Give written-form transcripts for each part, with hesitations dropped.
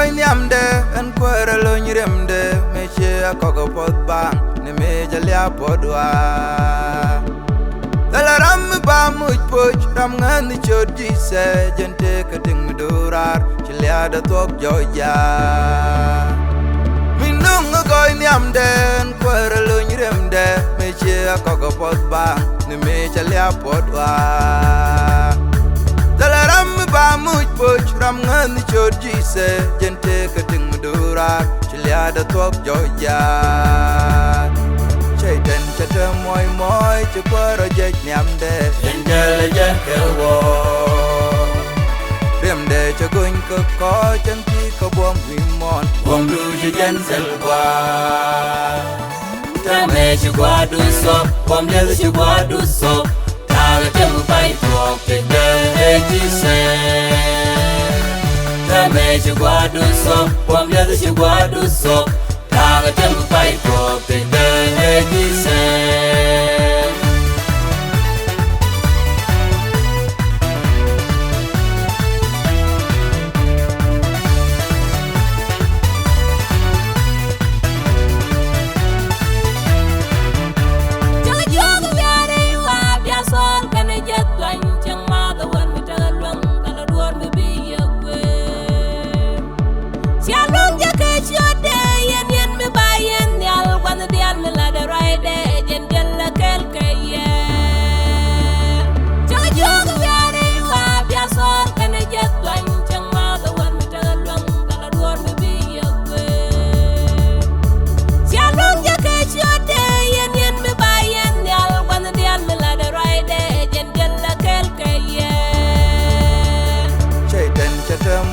coi niệm de en quera lo nyirem de me che ko ko pot bang ne me jalia podwa dala ram ba muj poch ram ngan ni chod ji se gente ka ting durar chilia da tok joya minung coi niệm de en quera lo nyirem de me che ko ko pot bang ne me jalia podwa dala ram ba muj poch ram ngan ni chod ji se gente ka ting durar chilia da tok joya chạy trên cha thơ môi môi chứ qua rồi dệt nhảm để Dân chơi là dân kêu vô điểm để cho quên cơ có chân khi có buông vì mòn Buông đu cho dân dân qua Ta mẹ cho qua đu sộp Bom lê cho qua đu sộp Ta gà chân bay thuộc Kể đời chi xe Ta mẹ cho qua đu sộp Bom lê cho qua đu sộp Ta gà chân bay thuộc Kể đời chi xe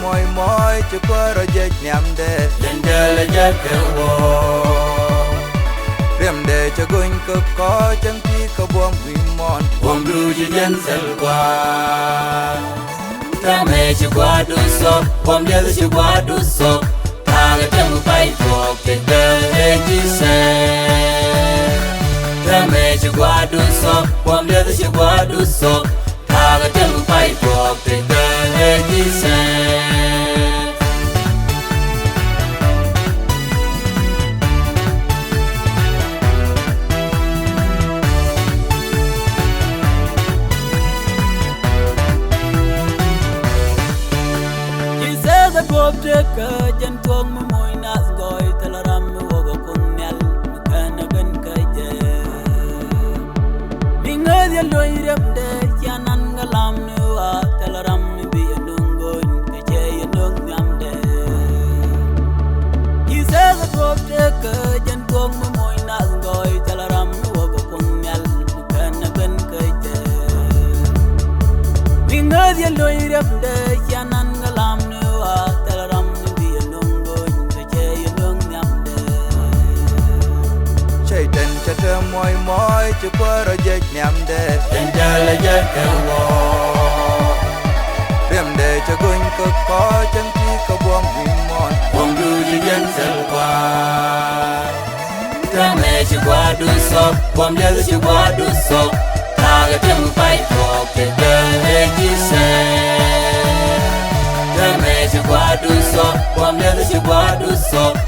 môi môi chứ qua rồi dệt nhảm để Dân chơi là dân kêu vô điểm để cho quên cơ có chân khi có buông vì mòn Buông đu cho dân dân qua Ta mẹ cho qua đu sộp Bom lê cho qua đu sộp Ta gà chân bay thuộc Kể đời chi xe Ta mẹ cho qua đu sộp Bom lê cho qua đu sộp Ta gà chân bay thuộc Kể đời chi xe Bob de ka jan tong mo moy nas goy talaram mo wogo kunyal kana ben ka je minga de loy rep de yanan ngalam no wa talaram bi ndongon ka je yandong nyam de isa ga bob de ka jan tong mo moy nas goy talaram mo wogo kunyal kana ben ka je minga de loy rep de yanan ngalam no cha thơ môi môi chứ qua rồi dệt nhảm để Dân chơi là dân kêu vô điểm để cho quên cơ có chân khi có buông vì mòn Buông đu cho dân dân qua Ta mẹ cho qua đu sộp Bom lê cho qua đu sộp Ta gà chân bay thuộc Kể đời chi xe Ta mẹ cho qua đu sộp Bom lê cho qua đu sộp